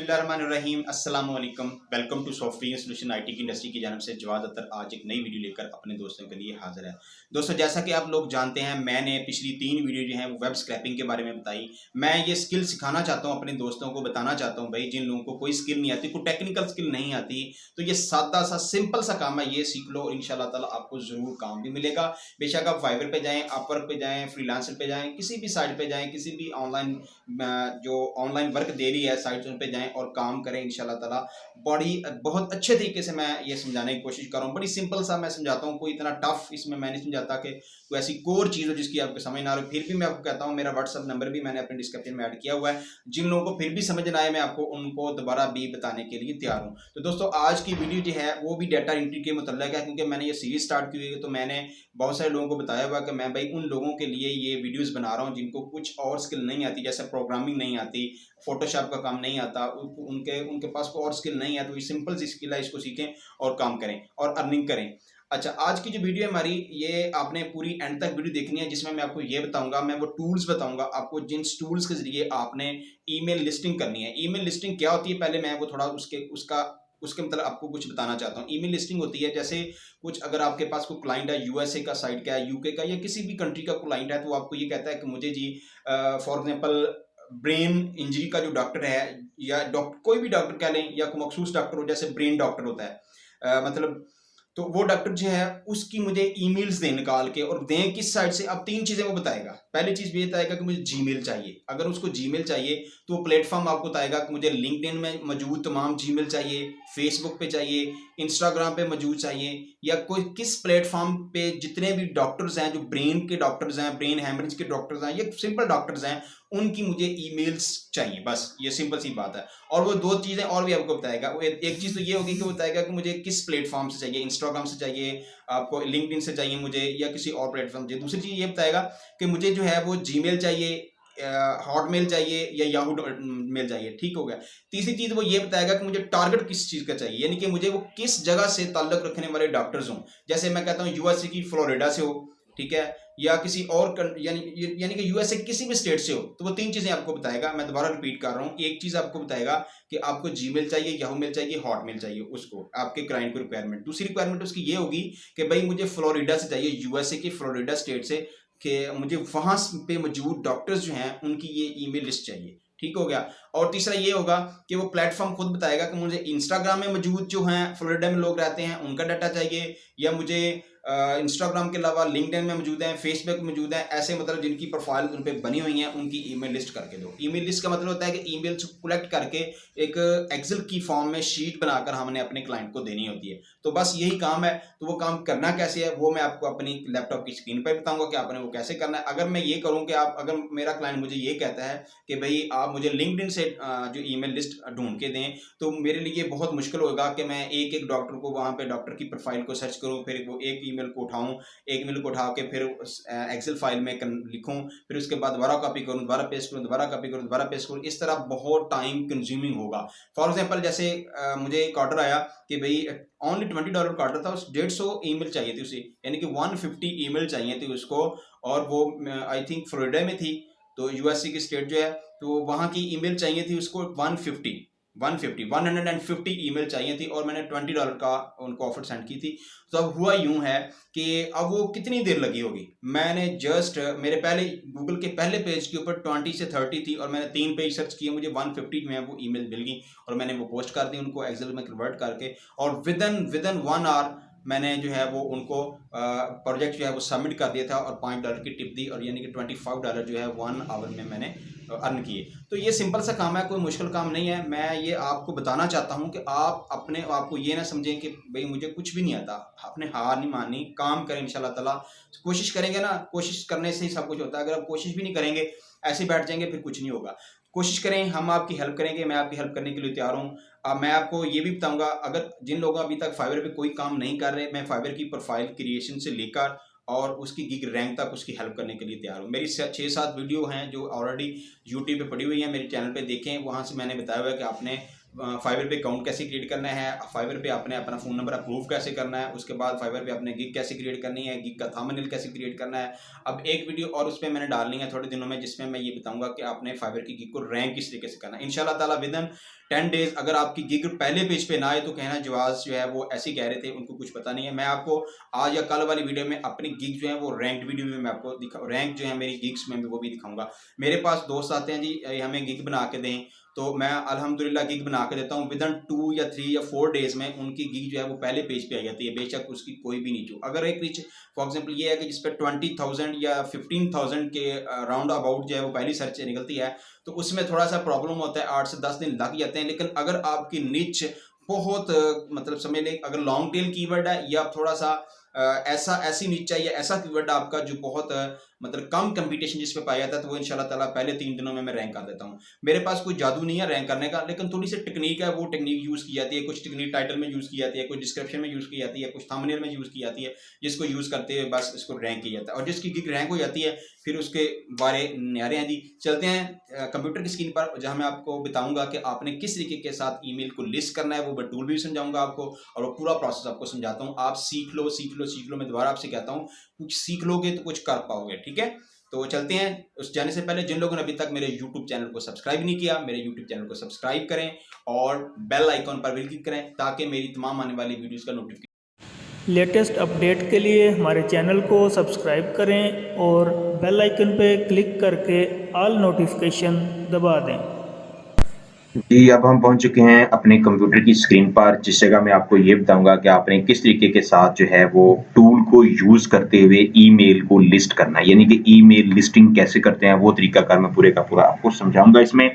बिस्मिल्लाहिर्रहमानिर्रहीम अस्सलाम वालेकुम। Welcome to software solution IT की इंडस्ट्री की जानब से जवाद अतर आज एक नई वीडियो लेकर अपने दोस्तों के लिए हाजिर है। दोस्तों, जैसा कि आप लोग जानते हैं, मैंने पिछली 3 वीडियो जो है वो वेब स्क्रैपिंग के बारे में बताई। मैं ये स्किल सिखाना चाहता हूँ अपने दोस्तों को, बताना चाहता हूँ भाई जिन लोगों को कोई स्किल नहीं आती, कोई टेक्निकल स्किल नहीं आती, तो ये सादा सा सिंपल सा काम है, ये सीख लो। इंशाल्लाह ताला आपको ज़रूर काम भी मिलेगा। बेशक आप फाइवर पे जाएँ, अपवर्क पे जाएँ, फ्रीलांसर पे जाएँ, किसी भी साइट पे जाएँ, किसी भी ऑनलाइन जो ऑनलाइन वर्क दे रही है साइट्स उन पे जाएँ और काम करें इंशाल्लाह ताला। बहुत अच्छे तरीके से मैं ये समझाने की कोशिश कर रहा हूँ। बड़ी सिंपल सा मैं समझाता हूँ, कोई इतना टफ इसमें मैं नहीं समझाता कि कोई ऐसी कोर चीज़ हो जिसकी आपको समझ ना आ रही। फिर भी मैं आपको कहता हूँ, मेरा व्हाट्सएप नंबर भी मैंने अपने डिस्क्रिप्शन में ऐड किया हुआ है। जिन लोगों को फिर भी समझ ना आए, मैं आपको उनको दोबारा भी बताने के लिए तैयार हूँ। तो दोस्तों, आज की वीडियो जो है वो भी डाटा एंट्री के मुतल्लिक है, क्योंकि मैंने ये सीरीज स्टार्ट की हुई है। तो मैंने बहुत सारे लोगों को बताया हुआ कि मैं भाई उन लोगों के लिए ये वीडियोस बना रहा हूँ जिनको कुछ और स्किल नहीं आती, जैसे प्रोग्रामिंग नहीं आती, फोटोशॉप का काम नहीं आता, उनके उनके पास कोई और स्किल नहीं है, तो ये सिंपल सी स्किल है, इसको सीखें और काम करें और अर्निंग करें। अच्छा, आज की जो वीडियो है हमारी, ये आपने पूरी एंड तक वीडियो देखनी है, जिसमें मैं आपको ये बताऊंगा, मैं वो टूल्स बताऊंगा आपको जिन टूल्स के जरिए आपने ईमेल लिस्टिंग करनी है। ईमेल लिस्टिंग क्या होती है, पहले मैं वो थोड़ा उसके मतलब आपको कुछ बताना चाहता हूँ। ईमेल लिस्टिंग होती है जैसे कुछ, अगर आपके पास कोई क्लाइंट है, यूएसए का साइट का है, यूके का या किसी भी कंट्री का क्लाइंट है, तो वो आपको ये कहता है कि मुझे जी फॉर एग्जांपल ब्रेन इंजरी का जो डॉक्टर है, या डॉक्टर कोई भी डॉक्टर कह लें, या कोई मखसूस डॉक्टर हो, जैसे ब्रेन डॉक्टर होता है, मतलब तो वो डॉक्टर जो है उसकी मुझे ईमेल्स दें निकाल के, और दें किस साइट से। अब 3 चीजें वो बताएगा। पहली चीज ये बताएगा कि मुझे जीमेल चाहिए। अगर उसको जीमेल चाहिए तो वो प्लेटफॉर्म आपको बताएगा कि मुझे लिंक्डइन में मौजूद तमाम जीमेल चाहिए, फेसबुक पे चाहिए, इंस्टाग्राम पे मौजूद चाहिए, या कोई किस प्लेटफॉर्म पे जितने भी डॉक्टर्स हैं, जो ब्रेन के डॉक्टर्स हैं, ब्रेन हैमरेज के डॉक्टर्स हैं, ये सिंपल डॉक्टर्स हैं, उनकी मुझे ईमेल्स चाहिए। बस ये सिंपल सी बात है। और वो 2 चीजें और भी आपको बताएगा। वो एक चीज तो ये होगी कि वो बताएगा कि मुझे किस प्लेटफॉर्म से चाहिए, इंस्टाग्राम से चाहिए, आपको लिंक्डइन से चाहिए मुझे, या किसी और प्लेटफॉर्म से। दूसरी चीज ये बताएगा कि मुझे जो है वो जीमेल चाहिए, हॉटमेल चाहिए, या याहू मेल चाहिए। ठीक हो गया। तीसरी चीज वो ये बताएगा कि मुझे टारगेट किस चीज का चाहिए, यानी कि मुझे वो किस जगह से ताल्लुक रखने वाले डॉक्टर्स हों। जैसे मैं कहता हूँ यूएसए की फ्लोरिडा से हो, ठीक है, या किसी और यानी कि यूएसए किसी भी स्टेट से हो, तो वो 3 चीजें आपको बताएगा। मैं दोबारा रिपीट कर रहा हूँ। एक चीज आपको बताएगा कि आपको जीमेल चाहिए, याहू मेल चाहिए, हॉटमेल चाहिए, उसको आपके क्लाइंट को रिक्वायरमेंट। दूसरी रिक्वायरमेंट उसकी ये होगी कि भाई मुझे फ्लोरिडा से चाहिए, यूएसए की फ्लोरिडा स्टेट से, कि मुझे वहां पे मौजूद डॉक्टर्स जो हैं उनकी ये ईमेल लिस्ट चाहिए। ठीक हो गया। और तीसरा ये होगा कि वो प्लेटफॉर्म खुद बताएगा कि मुझे इंस्टाग्राम में मौजूद जो हैं फ्लोरिडा में लोग रहते हैं उनका डाटा चाहिए, या मुझे इंस्टाग्राम के अलावा लिंक्डइन में मौजूद हैं, फेसबुक में मौजूद हैं, ऐसे मतलब जिनकी प्रोफाइल उन पे बनी हुई हैं, उनकी ईमेल लिस्ट करके दो। ईमेल लिस्ट का मतलब होता है कि ईमेल्स कलेक्ट करके एक एक्सेल की फॉर्म में शीट बनाकर हमने अपने क्लाइंट को देनी होती है। तो बस यही काम है। तो वो काम करना कैसे है वो मैं आपको अपनी लैपटॉप की स्क्रीन पर बताऊंगा कि आपने वो कैसे करना है। अगर मैं ये करूँ कि अगर मेरा क्लाइंट मुझे ये कहता है कि भाई आप मुझे लिंक्डइन से जो ईमेल लिस्ट ढूंढ के दें, तो मेरे लिए बहुत मुश्किल होगा कि मैं एक एक डॉक्टर को, वहाँ पे डॉक्टर की प्रोफाइल को सर्च करूँ, फिर वो एक ईमेल को उठाऊँ, एक ईमेल को उठा के फिर एक्सेल फाइल में लिखूँ, फिर उसके बाद दोबारा कॉपी करूँ, दोबारा पेस्ट करूँ, दोबारा कॉपी करूँ, दोबारा पेस्ट करूँ। इस तरह बहुत टाइम कंज्यूमिंग होगा। फॉर एग्जाम्पल, जैसे मुझे एक ऑर्डर आया कि भाई ओनली $20 का ऑर्डर था, उस 150 ईमेल चाहिए थी उसे, यानी कि 150 ईमेल चाहिए थी उसको, और वो आई थिंक फ्लोरिडा में थी, तो यूएसए की स्टेट जो है, तो वहाँ की ईमेल चाहिए थी उसको 150 ईमेल चाहिए थी, और मैंने $20 का उनको ऑफर सेंड की थी। तो अब हुआ यूं है कि अब वो कितनी देर लगी होगी, मैंने जस्ट मेरे पहले गूगल के पहले पेज के ऊपर 20 से 30 थी, और मैंने 3 पेज सर्च किए, मुझे 150 में वो ईमेल मिल गई, और मैंने वो पोस्ट कर दी उनको एक्सेल में कन्वर्ट करके, और विदन 1 आवर मैंने जो है वो उनको प्रोजेक्ट जो है वो सबमिट कर दिया था, और $5 की टिप दी, और यानी कि $25 जो है 1 आवर में मैंने अर्न किए। तो ये सिंपल सा काम है, कोई मुश्किल काम नहीं है। मैं ये आपको बताना चाहता हूँ कि आप अपने आपको ये ना समझें कि भाई मुझे कुछ भी नहीं आता। आपने हार नहीं माननी, काम करें इंशाल्लाह ताला। कोशिश करेंगे ना, कोशिश करने से ही सब कुछ होता है। अगर आप कोशिश भी नहीं करेंगे, ऐसे बैठ जाएंगे, फिर कुछ नहीं होगा। कोशिश करें, हम आपकी हेल्प करेंगे, मैं आपकी हेल्प करने के लिए तैयार हूँ। मैं आपको ये भी बताऊंगा, अगर जिन लोगों अभी तक फाइवर पे कोई काम नहीं कर रहे, मैं फाइवर की प्रोफाइल क्रिएशन से लेकर और उसकी गिग रैंक तक उसकी हेल्प करने के लिए तैयार हूँ। मेरी 6-7 वीडियो हैं जो ऑलरेडी यूट्यूब पे पड़ी हुई हैं, मेरे चैनल पे देखें, वहाँ से मैंने बताया हुआ है कि आपने फाइवर पे अकाउंट कैसे क्रिएट करना है, फाइवर पे आपने अपना फ़ोन नंबर अप्रूव कैसे करना है, उसके बाद फाइवर पे आपने गिग कैसे क्रिएट करनी है, गिग का थंबनेल कैसे क्रिएट करना है। अब एक वीडियो और उस पर मैंने डालनी है थोड़े दिनों में, जिसमें मैं ये बताऊंगा कि आपने फाइवर की गिग को रैंक किस तरीके से करना है। इंशाल्लाह ताला विदिन 10 डेज अगर आपकी गिग पहले पेज पे ना आए तो कहना जवाज जो है वो ऐसे कह रहे थे, उनको कुछ पता नहीं है। मैं आपको आज या कल वाली वीडियो में अपनी गिग जो है वो रैंक वीडियो में मैं आपको रैंक जो है मेरी गिग्स में वो भी दिखाऊंगा। मेरे पास दोस्त आते हैं जी हमें गिग बना के दें, तो मैं अल्हम्दुलिल्लाह गिग बना के देता हूँ। विदिन 2 या 3 या 4 डेज में उनकी गिग जो है वो पहले पेज पे आ जाती है, बेशक उसकी कोई भी नीचे। अगर एक रिच फॉर एग्जांपल ये है कि जिस पे 20,000 या 15,000 के राउंड अबाउट जो है वो पहली सर्च निकलती है, तो उसमें थोड़ा सा प्रॉब्लम होता है, 8 से 10 दिन लग जाते हैं। लेकिन अगर आपकी निच बहुत मतलब समझ लें अगर लॉन्ग टेल कीवर्ड है या थोड़ा सा ऐसी नीच चाहिए, ऐसा कीवर्ड आपका जो बहुत मतलब कम कंपटीशन जिस पे पाया जाता है, तो वो इंशाल्लाह ताला पहले 3 दिनों में मैं रैंक कर देता हूँ। मेरे पास कोई जादू नहीं है रैंक करने का, लेकिन थोड़ी सी टेक्निक है, वो टेक्निक यूज़ की जाती है। कुछ टेक्निक टाइटल में यूज़ की जाती है, कुछ डिस्क्रिप्शन में यूज़ की जाती है, कुछ थंबनेल में यूज़ की जाती है, जिसको यूज़ करते हुए बस इसको रैंक किया जाता है। और जिसकी गिग रैंक हो जाती है फिर उसके बारे न्यारे हैं जी। चलते हैं कंप्यूटर की स्क्रीन पर, जहाँ मैं आपको बताऊंगा कि आपने किस तरीके के साथ ईमेल को लिस्ट करना है, वो टूल भी समझाऊंगा आपको, और वो पूरा प्रोसेस आपको समझाता हूँ। आप सीख लो सीख लो सीख लो, मैं दोबारा आपसे कहता हूँ, कुछ सीख लोगे तो कुछ कर पाओगे, ठीक है। तो चलते हैं। उस जाने से पहले जिन लोगों ने अभी तक मेरे YouTube चैनल को सब्सक्राइब नहीं किया, मेरे YouTube चैनल को सब्सक्राइब करें और बेल आइकॉन पर भी क्लिक करें, ताकि मेरी तमाम आने वाली वीडियोस का नोटिफिकेशन। लेटेस्ट अपडेट के लिए हमारे चैनल को सब्सक्राइब करें और बेल आइकन पे क्लिक करके ऑल नोटिफिकेशन दबा दें। जी, अब हम पहुंच चुके हैं अपने कंप्यूटर की स्क्रीन पर, जिस जगह मैं आपको ये बताऊंगा कि आपने किस तरीके के साथ जो है वो टूल को यूज़ करते हुए ईमेल को लिस्ट करना है, यानी कि ईमेल लिस्टिंग कैसे करते हैं वो तरीकाकार मैं पूरे का पूरा आपको समझाऊंगा इसमें।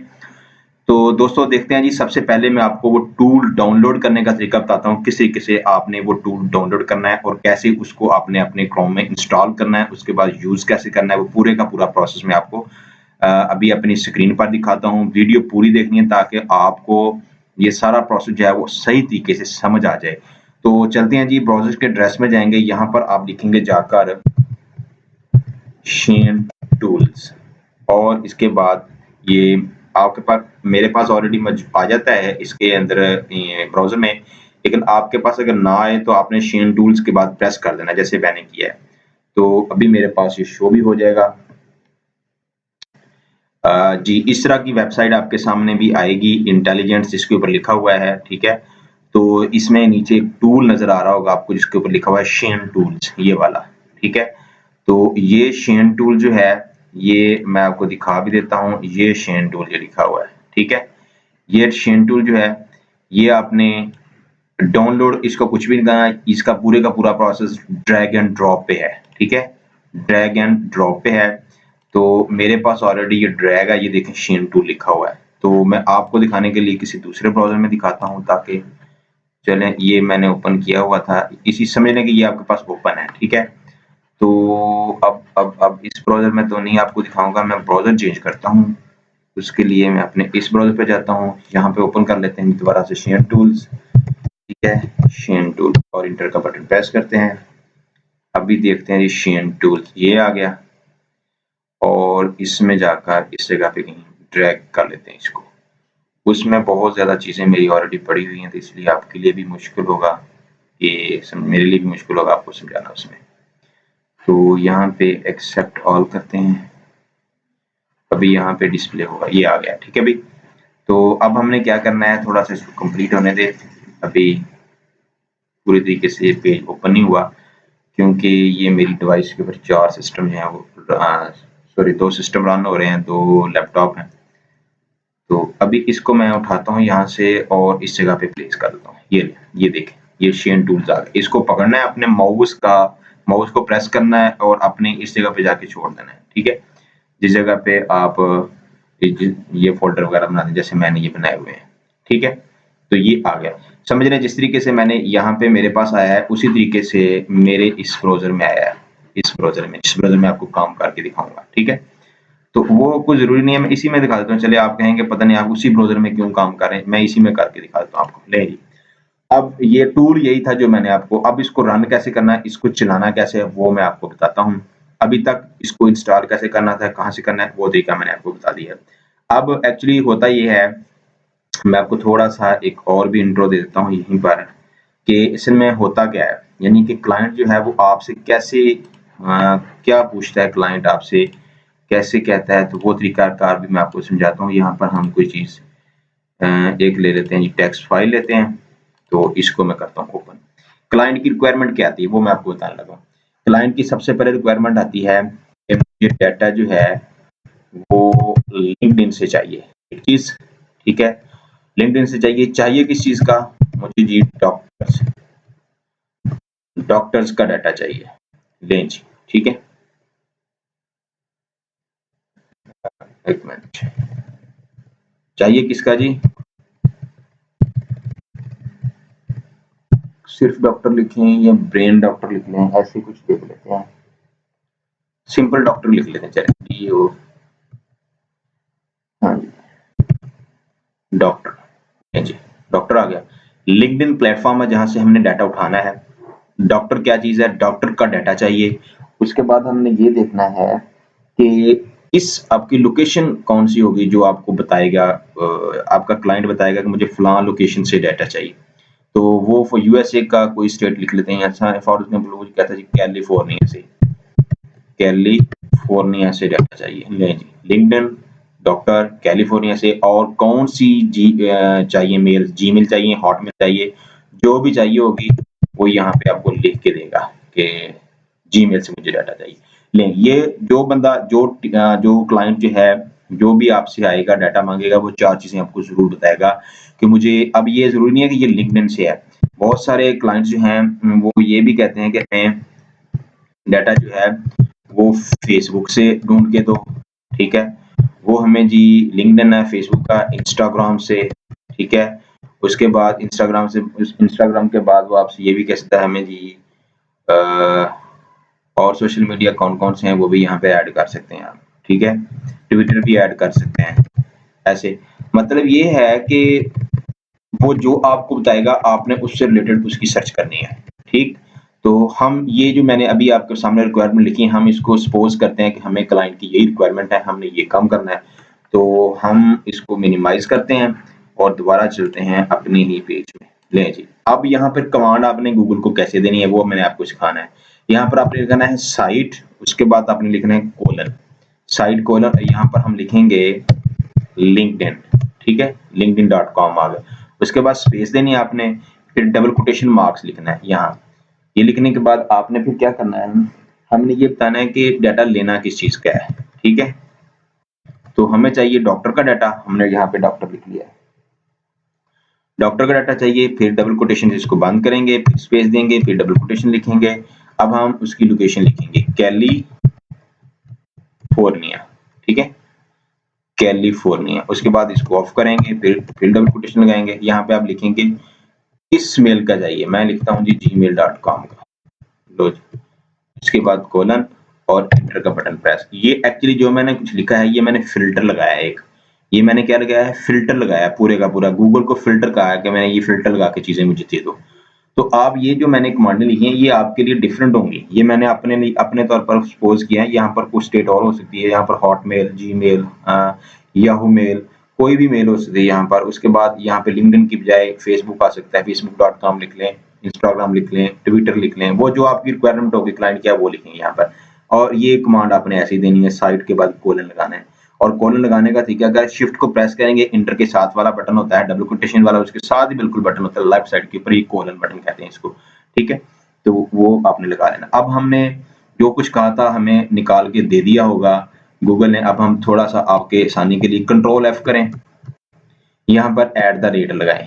तो दोस्तों देखते हैं जी, सबसे पहले मैं आपको वो टूल डाउनलोड करने का तरीका बताता हूँ, किस तरीके से आपने वो टूल डाउनलोड करना है और कैसे उसको आपने अपने क्रोम में इंस्टॉल करना है, उसके बाद यूज़ कैसे करना है, वो पूरे का पूरा प्रोसेस मैं आपको अभी अपनी स्क्रीन पर दिखाता हूँ। वीडियो पूरी देखनी है ताकि आपको ये सारा प्रोसेस जो है वो सही तरीके से समझ आ जाए। तो चलते हैं जी, ब्राउज़र के एड्रेस में जाएंगे, यहाँ पर आप लिखेंगे जाकर शेन टूल्स, और इसके बाद ये आपके पास मेरे पास ऑलरेडी आ जाता है इसके अंदर ब्राउज़र में, लेकिन आपके पास अगर ना आए तो आपने शेन टूल्स के बाद प्रेस कर देना जैसे मैंने किया है। तो अभी मेरे पास ये शो भी हो जाएगा। जी, इस तरह की वेबसाइट आपके सामने भी आएगी, इंटेलिजेंस जिसके ऊपर लिखा हुआ है, ठीक है। तो इसमें नीचे एक टूल नजर आ रहा होगा आपको जिसके ऊपर लिखा हुआ है शेन टूल्स, ये वाला, ठीक है। तो ये शेन टूल जो है ये मैं आपको दिखा भी देता हूँ, ये शेन टूल ये लिखा हुआ है, ठीक है। ये शेन टूल जो है ये आपने डाउनलोड, इसको कुछ भी नहीं करना, इसका पूरे का पूरा प्रोसेस ड्रैग एंड ड्रॉप पे है, ठीक है, ड्रैग एंड ड्रॉप पे है। तो मेरे पास ऑलरेडी ये ड्रैग है, ये देखें शेन टूल लिखा हुआ है। तो मैं आपको दिखाने के लिए किसी दूसरे ब्राउज़र में दिखाता हूँ, ताकि चलें, ये मैंने ओपन किया हुआ था, इसी समझ लें कि ये आपके पास ओपन है, ठीक है। तो अब इस ब्राउज़र में तो नहीं आपको दिखाऊंगा, मैं ब्राउज़र चेंज करता हूँ। उसके लिए मैं अपने इस ब्राउज़र पे जाता हूँ, यहाँ पे ओपन कर लेते हैं दोबारा से शेन टूल्स, ठीक है, शेन टूल, और इंटर का बटन प्रेस करते हैं। अभी देखते हैं ये शेन टूल ये आ गया, और इसमें जाकर इस जगह पे कहीं ड्रैग कर लेते हैं इसको। उसमें बहुत ज़्यादा चीज़ें मेरी ऑलरेडी पड़ी हुई हैं, तो इसलिए आपके लिए भी मुश्किल होगा, ये मेरे लिए भी मुश्किल होगा आपको समझाना उसमें। तो यहाँ पे एक्सेप्ट ऑल करते हैं, अभी यहाँ पे डिस्प्ले होगा, ये आ गया, ठीक है भाई। तो अब हमने क्या करना है, थोड़ा सा इसको कंप्लीट होने दे, अभी पूरी तरीके से ये पेज ओपन नहीं हुआ, क्योंकि ये मेरी डिवाइस के ऊपर 4 सिस्टम जो हैं वो सॉरी 2 सिस्टम रन हो रहे हैं, 2 लैपटॉप हैं। तो अभी इसको मैं उठाता हूँ यहाँ से और इस जगह पे प्लेस कर देता हूँ। ये देखें, ये शेन टूल्स आ गए। इसको पकड़ना है, अपने माउस को प्रेस करना है और अपने इस जगह पे जाके छोड़ देना है, ठीक है। जिस जगह पे आप ये फोल्डर वगैरह बनाते हैं, जैसे मैंने ये बनाए हुए हैं, ठीक है। तो ये आ गया, समझ रहे हैं, जिस तरीके से मैंने यहाँ पे मेरे पास आया है उसी तरीके से मेरे इस ब्राउज़र में आया है, इस ब्राउज़र में, जिस ब्राउज़र में आपको काम करके दिखाऊंगा, ठीक है। तो वो कोई जरूरी नहीं है, मैं इसी में दिखा देता हूँ। चलिए, आप कहेंगे पता नहीं आप उसी ब्राउज़र में क्यों काम कर रहे हैं, मैं इसी में करके दिखा देता हूँ आपको। ले जी, अब ये टूल यही था जो मैंने आपको, अब इसको रन कैसे करना है, इसको चलाना कैसे है, वो मैं आपको बताता हूँ। अभी तक इसको इंस्टॉल कैसे करना था, कहाँ से करना है, वो तरीका मैंने आपको बता दिया है। अब एक्चुअली होता ये है, मैं आपको थोड़ा सा एक और भी इंट्रो दे देता हूँ यहीं पर, कि इसमें होता क्या है, यानी कि क्लाइंट जो है वो आपसे कैसे क्या पूछता है, क्लाइंट आपसे कैसे कहता है, तो वो तरीकाकार भी मैं आपको समझाता हूँ। यहाँ पर हम कोई चीज़ एक ले लेते हैं जी, टेक्स्ट फाइल लेते हैं। तो इसको मैं करता हूँ ओपन। क्लाइंट की रिक्वायरमेंट क्या आती है वो मैं आपको बताने लगा हूँ। क्लाइंट की सबसे पहले रिक्वायरमेंट आती है कि मुझे डाटा जो है वो लिंक्डइन से चाहिए एक चीज, ठीक है। लिंक्डइन से चाहिए किस चीज का, मुझे जी डॉक्टर्स का डाटा चाहिए, लें जी, ठीक है। एक मिनट, चाहिए किसका जी, सिर्फ डॉक्टर लिखें या ब्रेन डॉक्टर लिख लें, ऐसे कुछ देख लेते हैं। सिंपल डॉक्टर लिख लेते हैं, चलिए ये हो, हाँ जी डॉक्टर जी, डॉक्टर आ गया। लिंक्डइन प्लेटफॉर्म है जहां से हमने डाटा उठाना है। डॉक्टर क्या चीज है, डॉक्टर का डाटा चाहिए। उसके बाद हमने ये देखना है कि इस आपकी लोकेशन कौन सी होगी जो आपको बताएगा, आपका क्लाइंट बताएगा कि मुझे फलां लोकेशन से डाटा चाहिए। तो वो फॉर यूएसए का कोई स्टेट लिख लेते हैं, अच्छा फॉर एग्जांपल वो कहता है जी कैलिफोर्निया से, कैलिफोर्निया से डाटा चाहिए, ले जी लिंक्डइन डॉक्टर कैलिफोर्निया से। और कौन सी चाहिए मेल, जीमेल चाहिए, हॉटमेल चाहिए, जो भी चाहिए होगी वो यहाँ पे आपको लिख के देगा कि जीमेल से मुझे डाटा चाहिए। ले ये जो बंदा जो क्लाइंट जो है जो भी आपसे आएगा डाटा मांगेगा वो 4 चीजें आपको जरूर बताएगा कि मुझे, अब ये जरूरी नहीं है कि ये लिंक्डइन से है। बहुत सारे क्लाइंट्स जो हैं वो ये भी कहते हैं कि हमें डाटा जो है वो फेसबुक से ढूंढ के दो, ठीक है। वो हमें जी लिंक्डइन है, फेसबुक का, इंस्टाग्राम से, ठीक है। उसके बाद इंस्टाग्राम के बाद वो आपसे ये भी कह सकता है हमें जी और सोशल मीडिया कौन-कौन से हैं वो भी यहाँ पे ऐड कर सकते हैं आप, ठीक है। ट्विटर भी ऐड कर सकते हैं। ऐसे मतलब ये है कि वो जो आपको बताएगा आपने उससे रिलेटेड उसकी सर्च करनी है, ठीक। तो हम ये जो मैंने अभी आपके सामने रिक्वायरमेंट लिखी है, हम इसको सपोज करते हैं कि हमें क्लाइंट की यही रिक्वायरमेंट है, हमने ये काम करना है। तो हम इसको मिनिमाइज करते हैं और दोबारा चलते हैं अपनी ही पेज में। लें जी, अब यहाँ पर कमांड आपने गूगल को कैसे देनी है वो मैंने आपको सिखाना है। यहाँ पर आपने लिखना है साइट, उसके बाद आपने लिखना है कोलन, साइट कोलन, यहाँ पर हम लिखेंगे लिंक्डइन, ठीक है, linkedin.com आ गया। उसके बाद स्पेस देनी है आपने, फिर डबल कोटेशन मार्क्स लिखना है यहाँ। ये लिखने के बाद आपने फिर क्या करना है, हमने ये बताना है कि डाटा लेना किस चीज का है, ठीक है। तो हमें चाहिए डॉक्टर का डाटा, हमने यहाँ पे डॉक्टर लिख लिया है। डॉक्टर का डाटा चाहिए, फिर डबल कोटेशन से इसको बंद करेंगे, फिर स्पेस देंगे, फिर डबल कोटेशन लिखेंगे। अब हम उसकी लोकेशन लिखेंगे कैलिफोर्निया, ठीक है, कैलिफोर्निया। उसके बाद इसको ऑफ करेंगे, फिर डबल कोटेशन लगाएंगे। यहाँ पे आप लिखेंगे किस मेल का चाहिए, मैं लिखता हूँ जी gmail.com का, लो जी। इसके बाद कोलन और एंटर का बटन प्रेस। ये एक्चुअली जो मैंने कुछ लिखा है ये मैंने फिल्टर लगाया है एक, ये मैंने क्या लगाया है, फिल्टर लगाया है पूरे का पूरा। गूगल को फिल्टर कहा है कि मैंने ये फिल्टर लगा के चीजें मुझे दे दो। तो आप ये जो मैंने कमांडें लिखी हैं ये आपके लिए डिफरेंट होंगी, ये मैंने अपने लिए अपने तौर पर सपोज किया है। यहाँ पर कुछ स्टेट और हो सकती है, यहाँ पर हॉटमेल, जीमेल, याहू मेल, कोई भी मेल हो सकती है यहाँ पर। उसके बाद यहाँ पे लिंक्डइन की बजाय फेसबुक आ सकता है, facebook.com लिख लें, इंस्टाग्राम लिख लें, ट्विटर लिख लें, वो जो आपकी रिक्वायरमेंट होगी क्लाइंट की वो लिखेंगे यहाँ पर। और ये कमांड आपने ऐसे ही देनी है, साइट के बाद कोलन लगाना है। और कोलन लगाने का तरीका, अगर शिफ्ट को प्रेस करेंगे, इंटर के साथ वाला बटन होता है, डबल कोटेशन वाला उसके साथ ही बिल्कुल बटन होता है लेफ्ट साइड के ऊपर, ये कोलन बटन कहते हैं इसको, ठीक है। तो वो आपने लगा लेना। अब हमने जो कुछ कहा था हमें निकाल के दे दिया होगा गूगल ने। अब हम थोड़ा सा आपके आसानी के लिए कंट्रोल F करें, यहाँ पर @ लगाएं।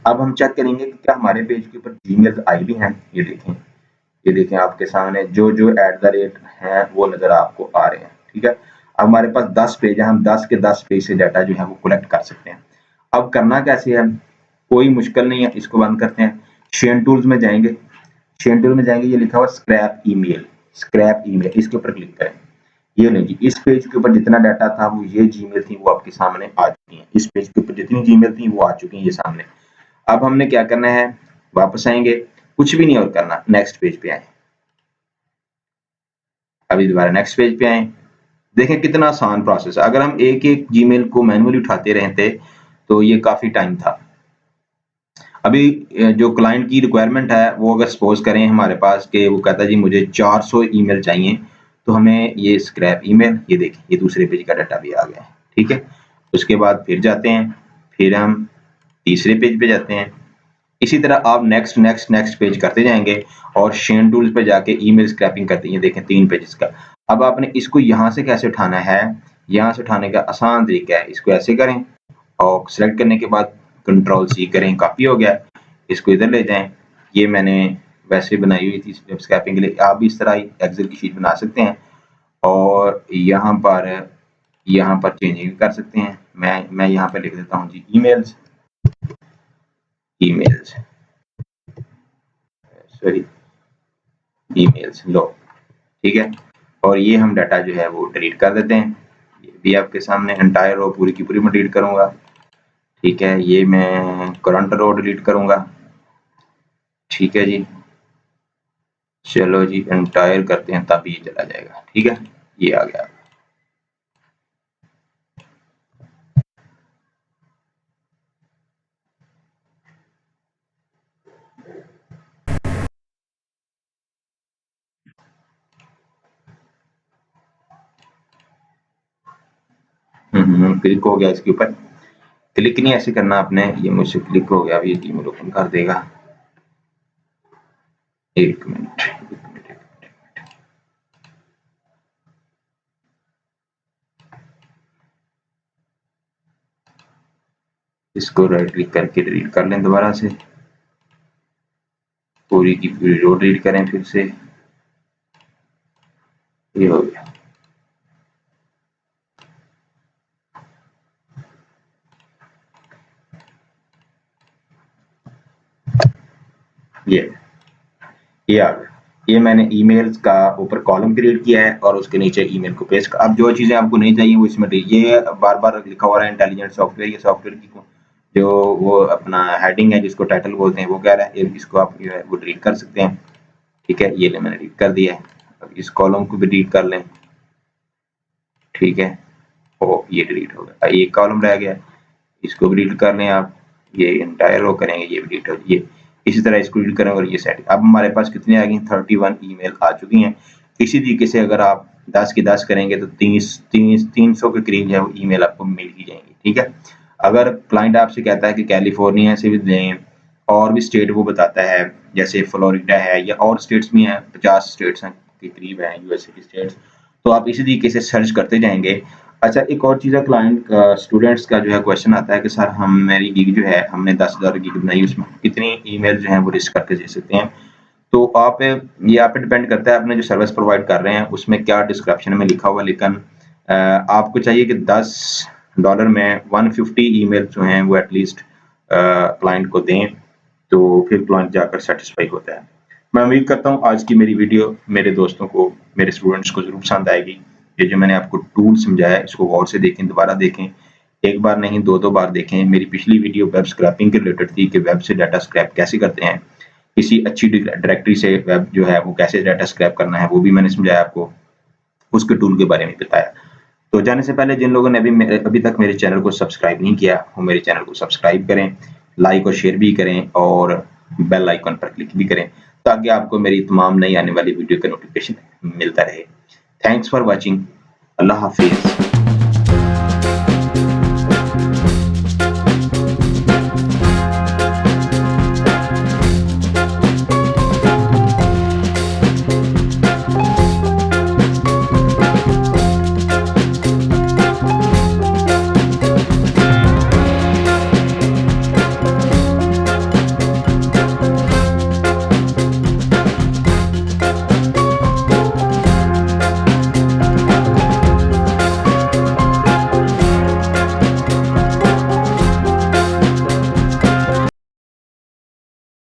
अब हम चेक करेंगे कि क्या हमारे पेज के ऊपर जीमेल आईडी है। ये देखें आपके सामने जो जो @ है वो नजर आपको आ रहे हैं, ठीक है। अब हमारे पास 10 पेज है, हम 10 के 10 पेज से डाटा जो है वो कलेक्ट कर सकते हैं। अब करना कैसे है, कोई मुश्किल नहीं है, इसको बंद करते हैं। शेन टूल्स में जाएंगे, शेन टूल में जाएंगे, ये लिखा हुआ स्क्रैप ईमेल, इसके ऊपर क्लिक करें। ये नहीं जी, इस पेज के ऊपर जितना डाटा था वो ये जीमेल थी वो आपके सामने आ चुकी हैं। इस पेज के ऊपर जितनी जीमेल थी वो आ चुकी हैं ये सामने। अब हमने क्या करना है, वापस आएंगे, कुछ भी नहीं और करना, नेक्स्ट पेज पे आए। अभी दोबारा नेक्स्ट पेज पे आए, देखें कितना आसान प्रोसेस है। अगर हम एक एक जीमेल को मैन्युअली उठाते रहते तो ये काफी टाइम था। अभी जो क्लाइंट की रिक्वायरमेंट है वो अगर सपोज करें हमारे पास कि वो कहता है जी मुझे 400 ईमेल चाहिए, तो हमें ये स्क्रैप ईमेल, ये देखिए ये दूसरे पेज का डाटा भी आ गया है, ठीक है। उसके बाद फिर जाते हैं, फिर हम तीसरे पेज पे जाते हैं। इसी तरह आप नेक्स्ट पेज करते जाएंगे और शेन टूल्स पे जाके ईमेल स्क्रैपिंग करते हैं। देखें 3 पेजेस का। अब आपने इसको यहाँ से कैसे उठाना है, यहाँ से उठाने का आसान तरीका है। इसको ऐसे करें और सेलेक्ट करने के बाद कंट्रोल सी करें, कॉपी हो गया। इसको इधर ले जाएं। ये मैंने वैसे बनाई हुई थी वेब स्क्रैपिंग के लिए, आप भी इस तरह एक्सेल की शीट बना सकते हैं और यहाँ पर चेंजिंग कर सकते हैं। मैं यहाँ पे लिख देता हूँ जी ईमेल्स सॉरी ईमेल्स लो, ठीक है। और ये हम डाटा जो है वो डिलीट कर देते हैं। ये भी आपके सामने एंटायर रो पूरी की पूरी मैं डिलीट करूंगा, ठीक है। ये मैं करंट रो डिलीट करूंगा, ठीक है जी। चलो जी एंटायर करते हैं तब ये चला जाएगा, ठीक है। ये आ गया। क्लिक हो गया इसके ऊपर। क्लिक नहीं ऐसे करना आपने, ये मुझसे क्लिक हो गया, ये ईमेल ओपन कर देगा। एक मिनट, इसको राइट क्लिक करके डिलीट कर लें दोबारा से, पूरी की पूरी रो डिलीट करें फिर से। ये हो गया। ये आ गया। ये मैंने ईमेल्स का ऊपर कॉलम क्रिएट किया है और उसके नीचे ईमेल को पेस्ट कर। अब जो चीजें आपको नहीं चाहिए वो इसमें ये बार बार लिखा हुआ है इंटेलिजेंट सॉफ्टवेयर। ये सॉफ्टवेयर की जो वो अपना हेडिंग है जिसको टाइटल बोलते हैं वो कह रहा है इसको आप जो है वो डिलीट कर सकते हैं, ठीक है। ये मैंने डिलीट कर दिया है। अब इस कॉलम को भी डिलीट कर लें, ठीक है। और ये डिलीट हो गया। ये कॉलम रह गया, इसको भी डिलीट कर लें आप। ये एंटायर रो करेंगे, ये भी डिलीट हो। ये इसी तरह इसको डिलीट करें और ये सेट। अब हमारे पास कितनी आ गई, 31 ईमेल आ चुकी हैं। इसी तरीके से अगर आप 10 की 10 करेंगे तो 300 के करीब जो है वो ईमेल आपको मिल ही जाएंगी, ठीक है। अगर क्लाइंट आपसे कहता है कि कैलिफोर्निया से भी दें और भी स्टेट वो बताता है, जैसे फ्लोरिडा है या और स्टेट्स भी हैं, 50 स्टेट्स हैं के करीब हैं यूएसए की स्टेट्स, तो आप इसी तरीके से सर्च करते जाएंगे। अच्छा एक और चीज़ है, क्लाइंट का स्टूडेंट्स का जो है क्वेश्चन आता है कि सर हम मेरी गिग जो है हमने 10,000 गिग बनाई, उसमें कितनी ईमेल जो है वो रिस्क करके दे सकते हैं। तो आप ये आप पे डिपेंड करता है आपने जो सर्विस प्रोवाइड कर रहे हैं उसमें क्या डिस्क्रिप्शन में लिखा हुआ। लेकिन आपको चाहिए कि $10 में 150 ईमेल जो हैं वो एटलीस्ट क्लाइंट को दें, तो फिर क्लाइंट जाकर सेटिस्फाई होता है। मैं उम्मीद करता हूँ आज की मेरी वीडियो मेरे दोस्तों को, मेरे स्टूडेंट्स को जरूर पसंद आएगी। ये जो मैंने आपको टूल समझाया इसको गौर से देखें, दोबारा देखें, एक बार नहीं 2-2 बार देखें। मेरी पिछली वीडियो वेब स्क्रैपिंग के रिलेटेड थी कि वेब से डाटा स्क्रैप कैसे करते हैं, किसी अच्छी डायरेक्टरी से वेब जो है वो कैसे डाटा स्क्रैप करना है वो भी मैंने समझाया आपको, उसके टूल के बारे में बताया। तो जाने से पहले जिन लोगों ने अभी तक मेरे चैनल को सब्सक्राइब नहीं किया वो मेरे चैनल को सब्सक्राइब करें, लाइक और शेयर भी करें और बेल आइकन पर क्लिक भी करें ताकि आपको मेरी तमाम नई आने वाली वीडियो का नोटिफिकेशन मिलता रहे। Thanks for watching. Allah Hafiz.